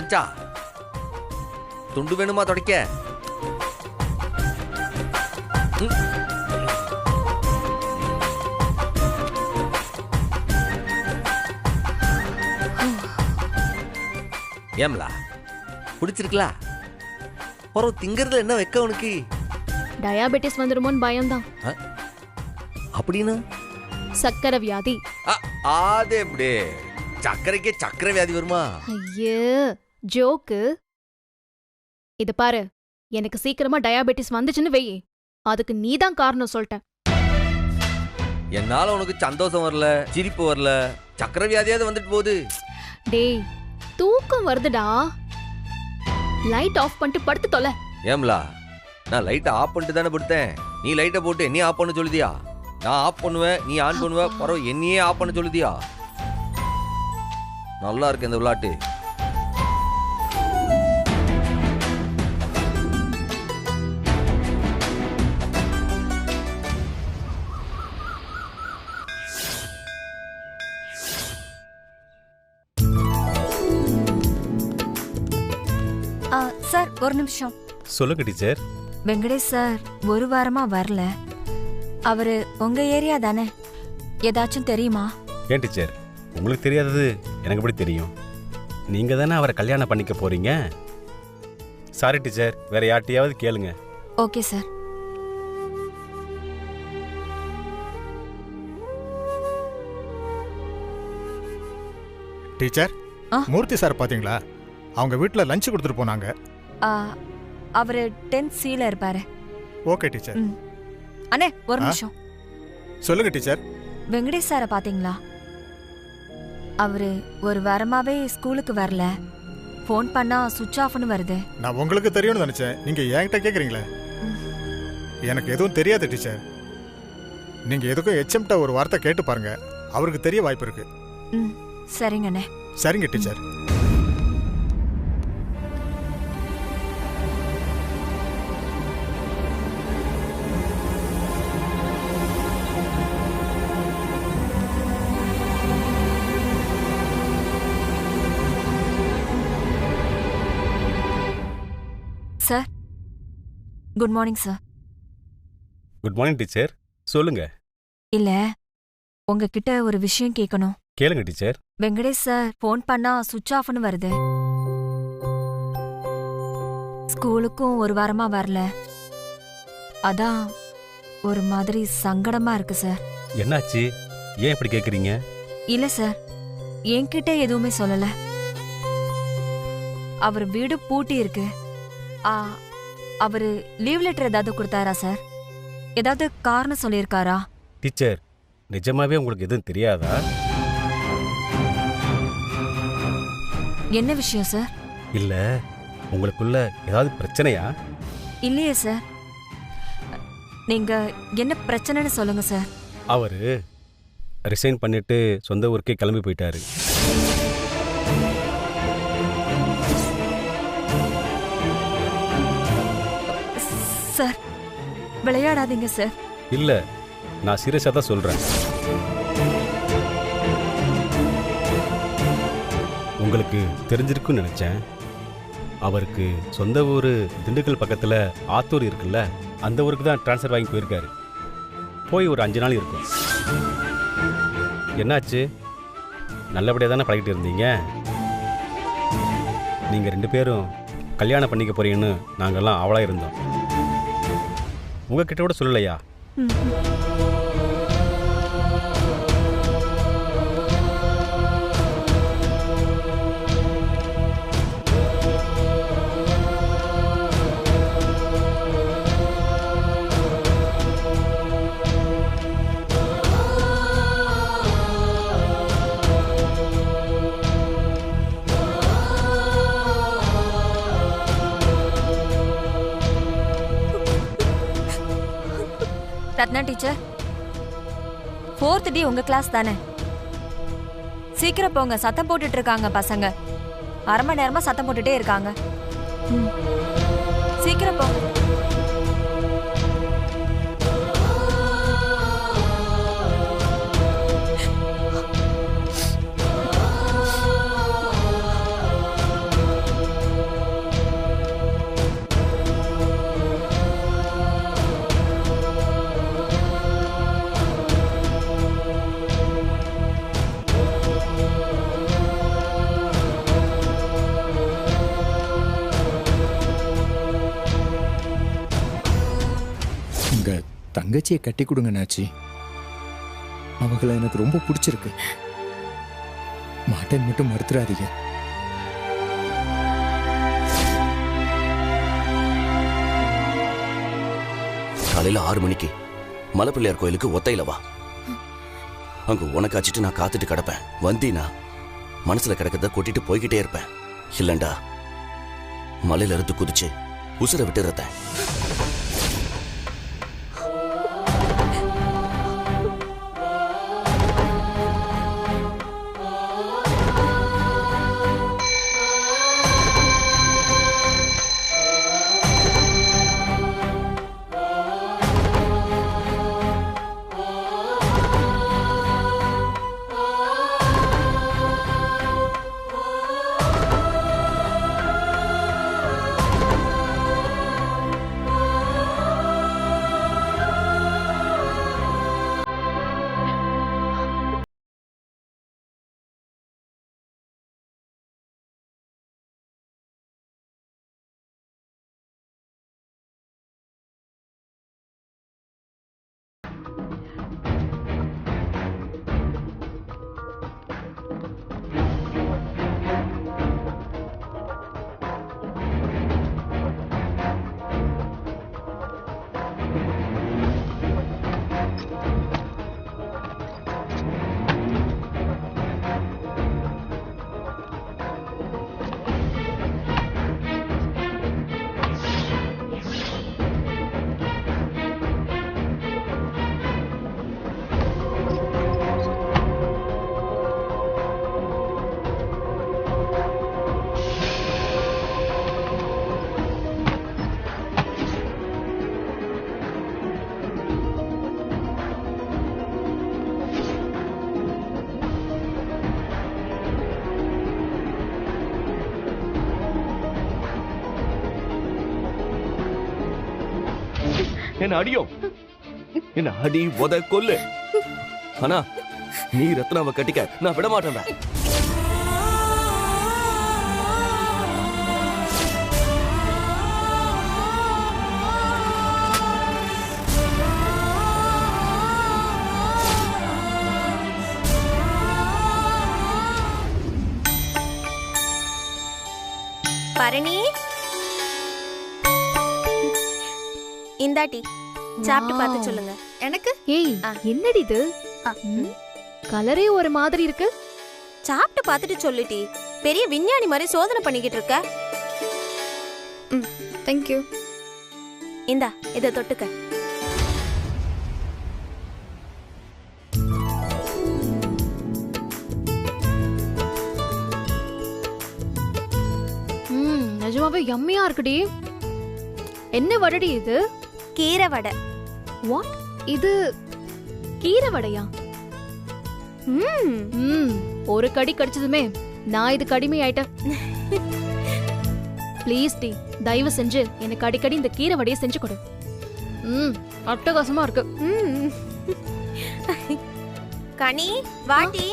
வந்துச்சா? துண்டு வேணுமா துடைக்க? ஏம்லா பிடிச்சிருக்கலா? பரவ திங்கறதுல என்ன வைக்க உனக்கு? டயாபெட்டிஸ் வந்துருமோன்னு பயம்தான். அப்படின்னா சக்கரை வியாதி. அது எப்படி? சக்கரைக்கே சக்கரை வியாதி வருமா? ஐயே ஜோக்கு. இது பாரு, எனக்கு சீக்கிரமா டயாபெட்டிஸ் வந்துச்சுன்னு வெயி, அதுக்கு நீதான் காரணம் சொல்லிட்ட. என்னால உனக்கு சந்தோஷம் வரல, சிரிப்பு வரல, சக்கரை வியாதியாவது வந்துட்டு போகுது. டேய் தூக்கம் வருதுடா, லைட் ஆஃப் பண்ணிட்டு படுத்து தொலை. ஏம்லா நான் லைட்டை ஆஃப் பண்ணிட்டு தானே படுத்தேன். நீ லைட்டை போட்டு என்னையே ஆஃப் பண்ண சொல்லுதியா? நான் ஆஃப் பண்ணுவேன், நீ ஆன் பண்ணுவ, பரவ என்னையே ஆஃப் பண்ண சொல்லுதியா? நல்லா இருக்கு இந்த விளையாட்டு. சார் ஒரு நிமிஷம். சொல்லுங்க டீச்சர். வெங்கடேஷ் சார் ஒரு வாரமா வரல. அவரு உங்க ஏரியா தானே? ஏதாச்சும் தெரியுமா? ஏன் டீச்சர், உங்களுக்கு தெரியாதது எனக்கு எப்படி தெரியும்? நீங்க தானே அவரை கல்யாணம் பண்ணிக்க போறீங்க. சாரி டீச்சர், வேற யார்ட்டையாவது கேளுங்க. Okay sir. டீச்சர், மூர்த்தி சார் பாத்தீங்களா? அவங்க வீட்டில் லஞ்ச் கொடுத்துட்டு போனாங்க. அவரு 10th C-ல இருப்பாரு. Okay teacher. அண்ணே ஒரு நிமிஷம். சொல்லுங்க டீச்சர். வெங்கடேஷ் சாரை பாத்தீங்களா? அவரு ஒரு வாரமாவே ஸ்கூலுக்கு வரல. ஃபோன் பண்ணா சுவிட்ச் ஆஃப்னு வருது. நான் உங்களுக்கு தெரியும்னு நினைச்சேன், நீங்க என்கிட்ட கேக்குறீங்களே. எனக்கு எதுவும் தெரியாது டீச்சர். நீங்க எதுக்கும் HM-ட்ட ஒரு வார்த்தை கேட்டு பாருங்க, அவருக்கு தெரிய வாய்ப்பு இருக்கு. சரிங்க அண்ணே. சரிங்க teacher. Sir good morning sir. Good morning teacher, சொல்லுங்க. இல்ல உங்ககிட்ட ஒரு விஷயம் கேட்கணும். கேளுங்க டீச்சர். வெங்கடேஷ் சார் ஃபோன் பண்ணா சுவிட்ச் ஆஃப்னு வருது. ஸ்கூலுக்கும் ஒரு வாரமா வரல. அதான் ஒரு மாதிரி சங்கடமா இருக்கு சார். என்னாச்சு? ஏன் இப்படி கேக்குறீங்க? இல்ல சார், என்கிட்ட எதுவுமே சொல்லல. அவர் வீடு பூட்டி இருக்கு. அவரு லீவ் லெட்டர் ஏதாவது கொடுத்தாரா சார்? ஏதாவது காரணம் சொல்லியிருக்காரா? டீச்சர், நிஜமாவே உங்களுக்கு எதுவும் தெரியாதா? என்ன விஷயம் சார்? இல்ல உங்களுக்குள்ள ஏதாவது பிரச்சனையா? இல்லையே சார். நீங்க என்ன பிரச்சனைன்னு சொல்லுங்க சார். அவரு ரிசைன் பண்ணிட்டு சொந்த ஊருக்கே கிளம்பி போயிட்டாரு. சார் விளையாடாதீங்க சார். இல்ல, நான் சீரியஸா தான் சொல்றேன். உங்களுக்கு தெரிஞ்சிருக்குன்னு நினைச்சேன். அவருக்கு சொந்த ஊர் திண்டுக்கல் பக்கத்துல ஆத்தூர் இருக்குல்ல, அந்த ஊருக்கு தான் டிரான்ஸ்ஃபர் வாங்கி போயிருக்காரு. போய் ஒரு 5 நாள் இருக்கும். என்னாச்சு? நல்லபடியாக தானே பழகிட்டு இருந்தீங்க. நீங்க 2 பேரும் கல்யாணம் பண்ணிக்க போறீங்கன்னு நாங்கெல்லாம் அவளா இருந்தோம். உங்ககிட்ட கூட சொல்லலையா? ரத்னா டீச்சர், 4th D உங்க கிளாஸ் தானே? சீக்கிரம் போங்க, சத்தம் போட்டுட்டு இருக்காங்க பசங்க. அரை மணி நேரமா சத்தம் போட்டுட்டே இருக்காங்க. சீக்கிரம் போங்க. தங்கச்சியை கட்டி கொடுங்க நாச்சி. அவங்கள எனக்கு ரொம்ப பிடிச்சிருக்கு. மாட்டேன் மட்டும் மறுத்துறாதீங்க. காலையில 6 மணிக்கு மலைப்பிள்ளையார் கோயிலுக்கு ஒத்தையில வா. அங்க உனக்காச்சிட்டு நான் காத்துட்டு கிடப்பேன். வந்தீனா மனசுல கிடக்கிறத கொட்டிட்டு போய்கிட்டே இருப்பேன். இல்லண்டா மலையில இருந்து குதிச்சு உசுர விட்டுறத. என்ன அடியோ, என்ன அடி உத கொல்லு. ஆனா நீ ரத்னாவை கட்டிக்க நான் விட மாட்டேன்டா. பரணி, இந்தாட்டி சாப்பிட்டு பார்த்து சொல்லுங்க. எனக்கு ஏய் என்னடி இது? கலரே ஒரு மாதிரி இருக்கு. சாப்பிட்டு பார்த்துட்டு சொல்லுட்டி. பெரிய விஞ்ஞானி மாதிரி சோதனை பண்ணிக்கிட்டு இருக்க. Thank you. இந்தா இதை தொட்டுக்க. நிஜமாவே யம்மியா இருக்குடி. என்ன வடடி இது? கீரை வடை. வாட்? இது கீரை வடையா? ஒரு கடி கடிச்சதுமே நான் இது கடிமை ஆயிட்டேன். ப்ளீஸ் டி, தயவு செஞ்சு எனக்கு அடிக்கடி இந்த கீரை வடையை செஞ்சு கொடு. அட்டகாசமா இருக்கு. கனி வாட்டி,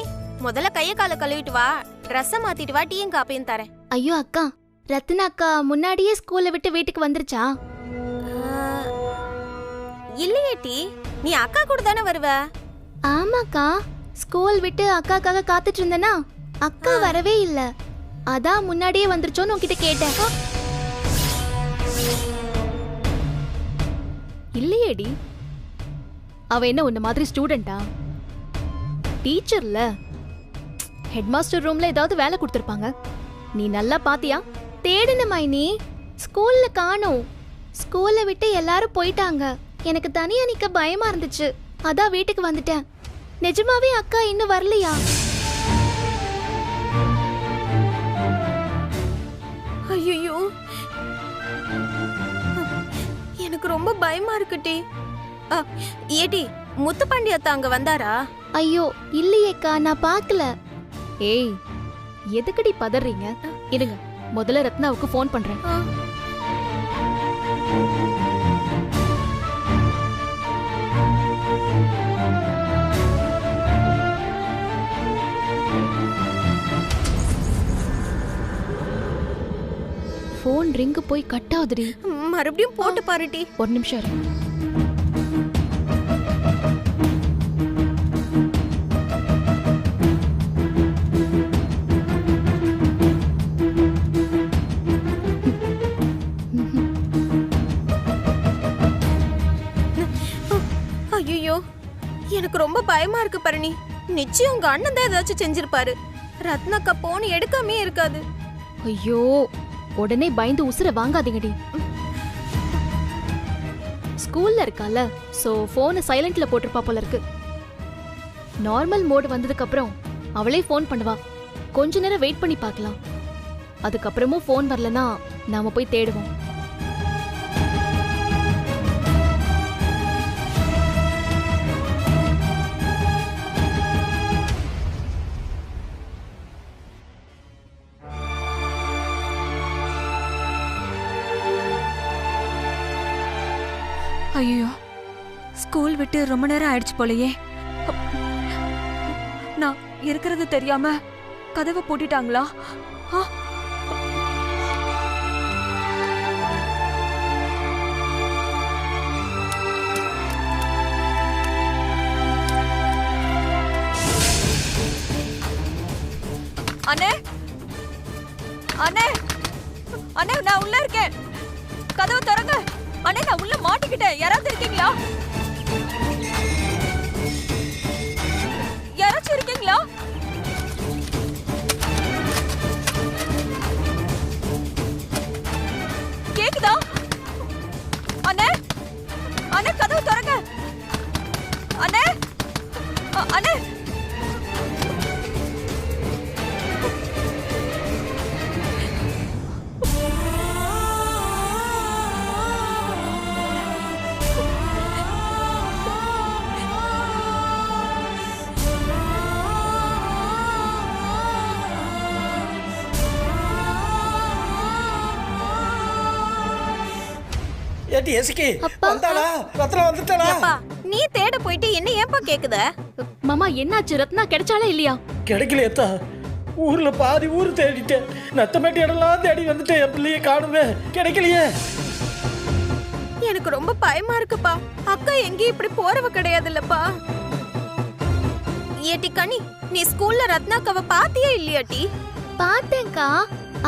முதல்ல கைய கால கழுவிட்டு வா. ட்ரெஸ்ஸை மாத்திட்டு வா, டீயும் காப்பையும் தரேன். ஐயோ அக்கா, ரத்னா அக்கா முன்னாடியே ஸ்கூல்ல விட்டு வீட்டுக்கு வந்துருச்சா? இல்லையே டி, நீ அக்கா கூட தானே வருவ? ஆமாக்கா, ஸ்கூல் விட்டு அக்காக்காக காத்துட்டு இருந்தேனா, அக்கா வரவே இல்ல. அதான் முன்னாடியே வந்துருச்சோன்னு உன்கிட்ட கேட்டேன். இல்லையேடி, அவ என்ன உன்ன மாதிரி ஸ்டூடெண்டா? டீச்சர்ல. ஹெட்மாஸ்டர் ரூம்ல ஏதாவது வேலை கொடுத்துருப்பாங்க. நீ நல்லா பாத்தியா? தேடுன மைனி, ஸ்கூல்ல காணோம். ஸ்கூல்ல விட்டு எல்லாரும் போயிட்டாங்க. எனக்கு தனியா நிக்க பயமா இருந்துச்சு, அதான் வீட்டுக்கு வந்துட்டேன். நிஜமாவே அக்கா இன்னும் வரலையா? ஐயோ, எனக்கு ரொம்ப பயமா இருக்குட்டி. ஏடி, முத்துப்பாண்டி அத்தா அங்க வந்தாரா? ஐயோ இல்லையேக்கா, நான் பார்க்கல. ஏய், எதுக்கடி பதறீங்க? இருங்க, முதல்ல ரத்னாவுக்கு ஃபோன் பண்றேன். ஃபோன் ரிங்கு போய் கட் ஆகுதுடி. மறுபடியும் போட்டு பாருடி. ஒரு நிமிஷம் இரு. ரொம்ப பயமா இருக்கு பரணி. நிச்சயம் உங்க அண்ணன் தான் ஏதாச்சும் செஞ்சிருப்பாரு. ரத்னாக்கா போன் எடுக்காமே இருக்காது. ஐயோ, உடனே பயந்து உசுர வாங்காதீங்கடி. ஸ்கூல்ல இருக்கால, சோ போனை சைலண்ட்ல போட்டிருப்பா போல இருக்கு. நார்மல் மோட் வந்ததுக்கு அப்புறம் அவளே ஃபோன் பண்ணுவா. கொஞ்ச நேரம் வெயிட் பண்ணி பார்க்கலாம். அதுக்கப்புறமும் ஃபோன் வரலனா நாம போய் தேடுவோம். ஐயோ, ஸ்கூல் விட்டு ரொம்ப நேரம் ஆயிடுச்சு போலயே. நான் இருக்கிறது தெரியாம கதவை பூட்டிட்டாங்களா? அண்ணே, அண்ணே, அண்ணே, நான் உள்ள இருக்கேன். கதவை திறங்க. அண்ணே, நான் உள்ள மாட்டிக்கிட்டேன். யாராவது இருக்கீங்களா? யாராச்சும் இருக்கீங்களா? கேக்குதா? அண்ணே, அண்ணே, கதவு திறங்க. அண்ணே, அண்ணே. ஏடி எஸ்கே வந்தாளா? ரத்னா வந்துட்டாளா? அப்பா, நீ தேட போயிட்டு என்ன ஏப்பா கேக்குத? மாமா, என்னாச்சு? ரத்னா கிடைச்சாலே இல்லையா? கிடைக்கலையத்தா. ஊர்ல பாதி ஊர் தேடிட்டேன். நத்தமேட்டி இடம்லாம் தேடி வந்துட்டேன். என் பிள்ளைய காணுமே, கிடைக்கலையே. எனக்கு ரொம்ப பயமா இருக்குப்பா. அக்கா எங்கேயும் இப்படி போறவ கிடையாதுல்லப்பா. ஏட்டி கனி, நீ ஸ்கூல்ல ரத்னாக்காவை பாத்தியா இல்லையாட்டி? பார்த்தேன்க்கா.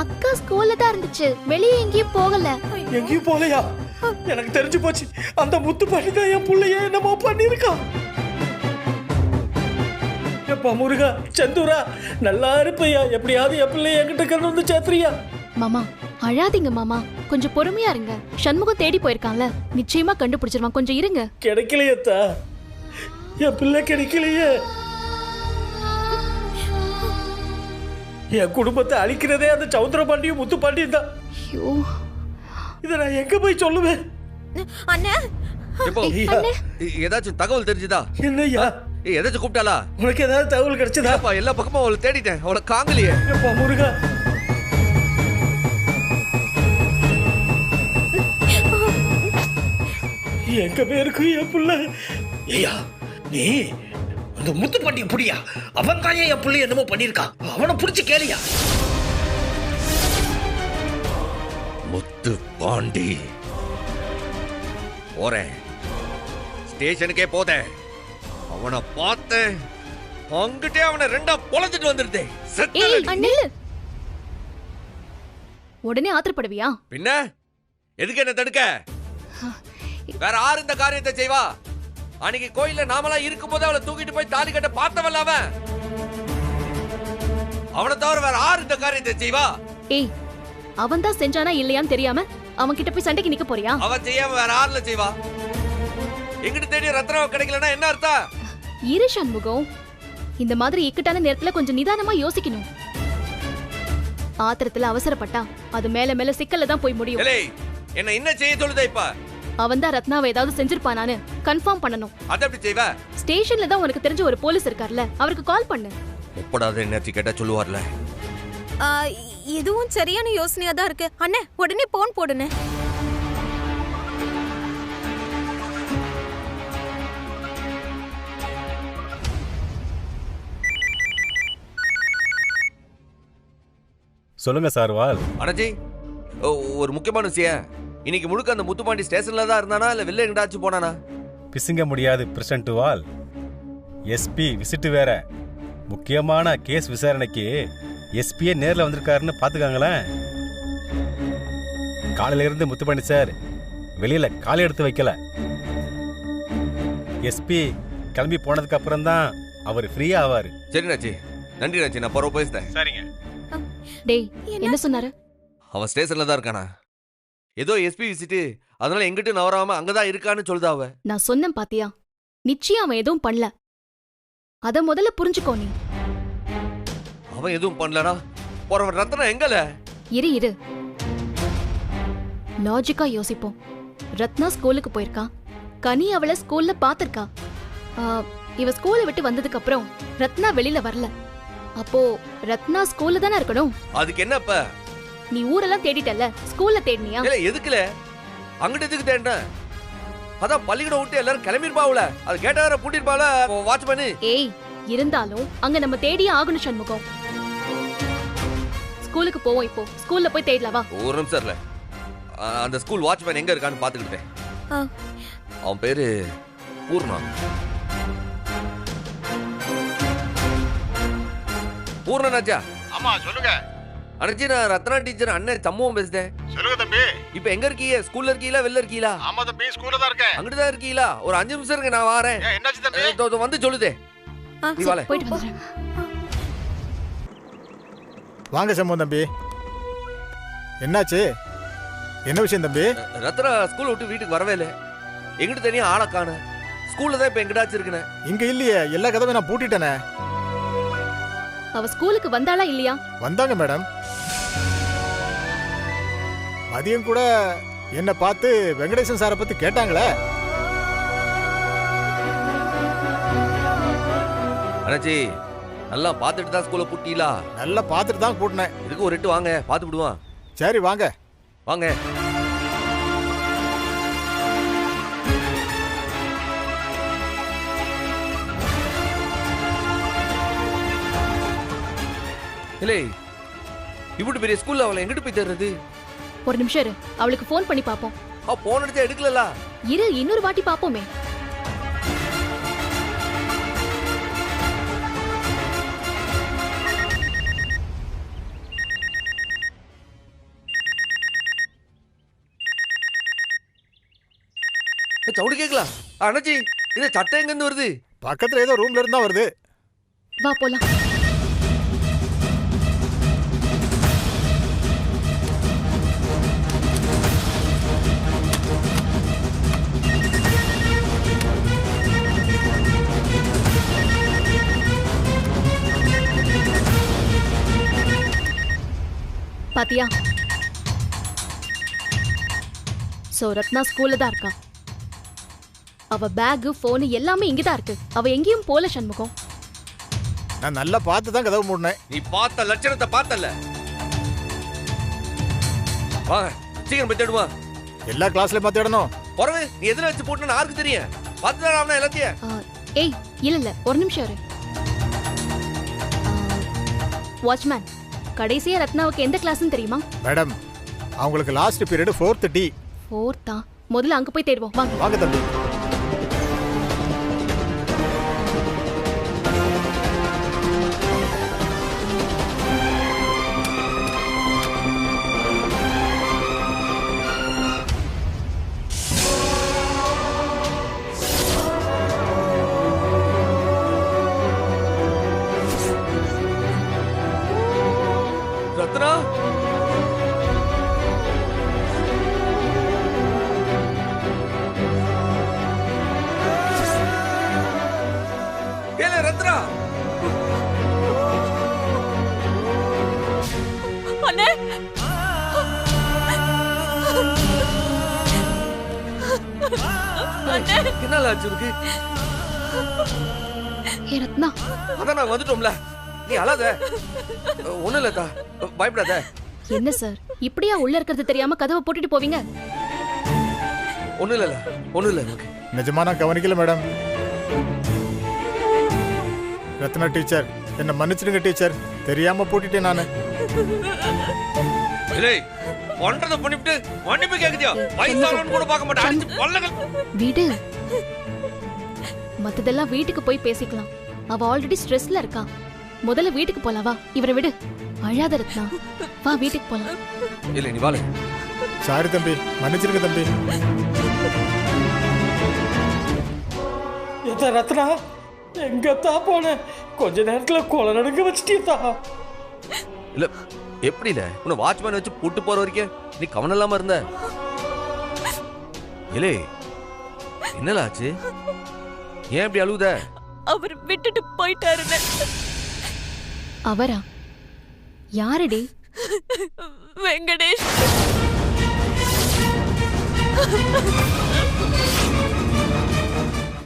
அக்கா ஸ்கூல்ல தான் இருந்துச்சு, வெளியே எங்கேயும் போகல. எங்கேயும் போலையா? எனக்கு தெரிஞ்சு போச்சு. அந்த முத்து பண்ணிதான் என் பிள்ளைய என்னமோ பண்ணிருக்கான். எப்பா முருகா, செந்தூரா, நல்லா இருப்பையா. எப்படியாவது என் பிள்ளைய என்கிட்ட கொண்டு வந்து சேர்த்துறியா? மாமா, அழாதீங்க மாமா, கொஞ்சம் பொறுமையா இருங்க. சண்முகம் தேடி போயிருக்கான்ல, நிச்சயமா கண்டுபிடிச்சிருவான். கொஞ்சம் இருங்க. கிடைக்கலையத்தா, என் பிள்ளை கிடைக்கலையே. என் குடும்பத்தை அழிக்கிறதே அந்த சவுந்தரபாண்டியும் முத்து பாண்டியும் தான். இதை நான் எங்க போய் சொல்லுவேன்? அண்ணே, இப்போ ஏதாச்சும் தகவல் தெரிஞ்சுதா? என்னய்யா? ஏதாச்சும் கூப்பிட்டாளா? உனக்கு ஏதாவது தகவல் கிடைச்சதா? எல்லா பக்கமும் அவளை தேடிட்டேன், அவளை காங்கலையே. எப்பா முருகா, எங்க பேருக்கு என் பிள்ளை? ஐயா, நீ அந்த முத்து பாண்டிய புடியா? அவன் தான் என் பிள்ளை என்னமோ பண்ணிருக்கான். அவனை புடிச்சு கேளியா? முத்து பாண்டி போறேன், ஸ்டேஷனுக்கே போதேன். அவனை பார்த்தேன், அங்கிட்டே அவனை ரெண்டா பொளந்துட்டு வந்துருந்தேன். உடனே ஆத்திரப்படுவியா? பின்ன எதுக்கு என்ன தடுக்க? வேற ஆறு இந்த காரியத்தை செய்வா? அன்னைக்கு கோயில்ல நாமளா இருக்கும் போது அவளை தூக்கிட்டு போய் தாலி கட்ட பார்த்தவல்ல அவன். அவனை தவிர வேற ஆறு இந்த காரியத்தை செய்வா? ஏய், அவன் தான் செஞ்சானா இல்லையான்னு தெரியாம அவன் கிட்ட போய் சண்டைக்கு நிக்க போறியா? அவன் செய்யாம வேற ஆறுல செய்வா? எங்கிட்ட தேடி ரத்னாவை கிடைக்கலன்னா என்ன அர்த்தம்? இரு சண்முகம், இந்த மாதிரி இக்கட்டான நேரத்துல கொஞ்சம் நிதானமா யோசிக்கணும். ஆத்திரத்துல அவசரப்பட்டா அது மேல மேல சிக்கல்ல தான் போய் முடியும். என்ன என்ன செய்ய சொல்லுதே? இப்ப அவன் தான் ரத்னாவை ஏதாவது செஞ்சிருப்பானான்னு கன்ஃபார்ம் பண்ணணும். அத எப்படி செய்வ? ஸ்டேஷன்ல தான் உனக்கு தெரிஞ்ச ஒரு போலீஸ் இருக்கார்ல, அவருக்கு கால் பண்ணு. ஒப்படாத என்னாச்சு கேட்டா சொல்லுவார்ல. இதுவும் சரியான யோசனையா தான் இருக்கு. அண்ணே, உடனே போன் போடுனே. சொல்லுங்க சார் வால். அண்ணாச்சி, ஒரு முக்கியமான விஷயம். இன்னைக்கு முழுக்க அந்த முத்துப்பாண்டி ஸ்டேஷன்ல தான் இருந்தானா இல்ல வெளில எங்கடாச்சும் போனானா? பிசுங்க முடியாது பிரசன்ட் வால். எஸ்பி விசிட் வேற. முக்கியமான கேஸ் விசாரணைக்கு எஸ்பியே நேர்ல வந்திருக்காருன்னு பாத்துக்காங்களேன். காலையில இருந்து முத்துப்பாண்டி சார் வெளியில காலை எடுத்து வைக்கல. எஸ்பி கிளம்பி போனதுக்கு அப்புறம் தான் அவர் ஃப்ரீயா ஆவாரு. சரி நாச்சி, நன்றி நாச்சி, நான் பரவ பேசுறேன். சரிங்க. டேய் என்ன சொன்னாரு? அவன் ஸ்டேஷன்ல தான் இருக்கானா? ஏதோ எஸ்பி விசிட்டு, அதனால எங்கிட்ட நவராம அங்கதான் இருக்கான்னு சொல்லுதா அவ. நான் சொன்னேன் பாத்தியா, நிச்சயம் அவன் எதுவும் பண்ணல. அத முதல்ல புரிஞ்சுக்கோ நீ. அவன் எதுவும் பண்ணலனா போறவன் ரத்னா எங்கல? இரு லாஜிக்கா யோசிப்போம். ரத்னா ஸ்கூலுக்கு போயிருக்கா, கனி அவளை ஸ்கூல்ல பாத்திருக்கா. இவ ஸ்கூலை விட்டு வந்ததுக்கு அப்புறம் ரத்னா வெளியில வரல. அப்போ ரத்னா ஸ்கூல்ல தானே இருக்கணும். அதுக்கு என்னப்ப? நீ ஊரெல்லாம் தேடிட்டல, ஸ்கூல்ல தேடினியா? இல்ல எதுக்குல? அங்கிட்ட எதுக்கு தேடின? அதான் பள்ளிக்கூடம் விட்டு எல்லாரும் கிளம்பிருப்பாவுல, அது கேட்ட வேற பூட்டிருப்பால வாட்ச்மேன். ஏய் இருந்தாலும் அங்க நம்ம தேடியே ஆகணும் சண்முகம். ஸ்கூலுக்கு போவோம், இப்போ ஸ்கூல்ல போய் தேடலாம் வா. ஒரு நிமிஷம் இல்ல, அந்த ஸ்கூல் வாட்ச்மேன் எங்க இருக்கான்னு பாத்துக்கிட்டேன். அவன் பேரு பூர்ணா. பூர்ணனாச்சா? ஆமா சொல்லுங்க. அண்ணாச்சி, நான் ரத்னா டீச்சர் அண்ணன் சம்பவம் பேசுறேன். சொல்லுங்க தம்பி. இப்ப எங்க இருக்கீங்க? ஸ்கூல்ல இருக்கீங்களா வெளில இருக்கீங்களா? ஆமா தம்பி, ஸ்கூல்ல தான் இருக்கேன். அங்கிட்டு தான் இருக்கீங்களா? ஒரு 5 நிமிஷம் இருங்க, நான் வரேன். என்னாச்சு தம்பி? வந்து சொல்லுதே. நீ வாளே. போயிட்டு வந்துறேன். வாங்க சம்பவம் தம்பி. என்னாச்சு? என்ன விஷயம் தம்பி? ரத்னா ஸ்கூல் விட்டு வீட்டுக்கு வரவே இல்லை. எங்கிட்ட தனியா ஆளை காண. ஸ்கூல்ல தான் இப்ப எங்கிட்டாச்சும் இருக்கேன். இங்க இல்லையே, எல்லா கதவையும் நான் பூட்டிட்டேனே. அவ ஸ்கூலுக்கு வந்தாளா இல்லையா? வந்தாங்க மேடம். மதியம் கூட என்ன பார்த்து வெங்கடேசன் சாரை பத்தி கேட்டாங்களே. அண்ணாச்சி, நல்லா பார்த்துட்டு தான் ஸ்கூல்ல பூட்டிலா? நல்லா பார்த்துட்டு தான் பூட்டினேன். இதுக்கு ஒரு எட்டு வாங்க, பார்த்து விடுவான். சரி வாங்க வாங்க. இல்லை, இப்படி பெரிய ஸ்கூல்ல அவளை எங்கிட்டு போய் தேடுறது? ஒரு நிமிஷம் இரு, அவளுக்கு ஃபோன் பண்ணி பாப்போம். போன் அடிச்சா எடுக்கல. இரு, இன்னொரு வாட்டி பாப்போமே. சவுடு கேக்கலாம். அண்ணாச்சி, இந்த சட்டை எங்க இருந்து வருது? பக்கத்துல ஏதோ ரூம்ல இருந்தா வருது. வா போலாம். பாத்தியா? சோ ரத்னா ஸ்கூல்ல தான் இருக்கா. அவ பேக், போன் எல்லாமே இங்கதான் இருக்கு. அவ எங்கேயும் போல சண்முகம். நான் நல்லா பார்த்து தான் கதவு மூடினேன். நீ பார்த்த லட்சணத்தை பார்த்தல. வா சீக்கிரம் போய் தேடுவா. எல்லா கிளாஸ்லயும் தேடணும். பொறவு நீ எதுல வச்சு போட்டுன்னு யாருக்கு தெரியும்? பார்த்துதான் அவன எல்லாத்தையும். ஏய் இல்ல ஒரு நிமிஷம் இரு. வாட்ச்மேன், கடைசியா ரத்னாவுக்கு எந்த கிளாஸ்னு தெரியுமா? மேடம், அவங்களுக்கு last period 4th D. 4th? முதல்ல அங்க போய் தேடுவோம். வாங்க வாங்க தம்பி. ரத்னா, ஏலே ரத்னா. அண்ணே, என்னால ஆச்சு இருக்கு? ஏ ரத்னா, அதான் நான் வந்துட்டோம்ல, நீ அழாத. ஒண்ணும் இல்லதா, பயப்படாத. என்ன சார் இப்படியா உள்ள இருக்கிறது தெரியாம கதவை போட்டுட்டு போவீங்க? ஒண்ணும் இல்ல, ஒண்ணும் இல்ல. ஓகே. நிஜமா நான் கவனிக்கல மேடம். ரத்னா டீச்சர், என்ன மன்னிச்சிடுங்க டீச்சர், தெரியாம போட்டுட்டேன் நானு. ஏய், ஒன்றத பண்ணிட்டு மன்னிப்பு கேக்குதியா? வயசானவன் கூட பார்க்க மாட்டேன். அடிச்சு பல்லகள். வீடு மத்ததெல்லாம் வீட்டுக்கு போய் பேசிக்கலாம். அவ ஆல்ரெடி ஸ்ட்ரெஸ்ல இருக்கா. முதல்ல வீட்டுக்கு போலாம். வா, இவரை விடு. அழாத ரத்னா, வா வீட்டுக்கு போலாம். இல்ல நீ வாளே. சாரி தம்பி, மன்னிச்சிருங்க தம்பி. ஏதா ரத்னா எங்கத்தான் போன கொஞ்ச நேரத்துல கொலை நடுங்க வச்சுட்டீதா. இல்ல எப்படி இல்ல உன்னை வாட்ச்மேன் வச்சு கூட்டு போற வரைக்கும் நீ கவனம் இல்லாம இருந்த. இல்லே என்னல ஆச்சு? ஏன் இப்படி அழுவுத? அவர் விட்டுட்டு போயிட்டாருன்னு. அவரா? யாரடி? வெங்கடேஷ்.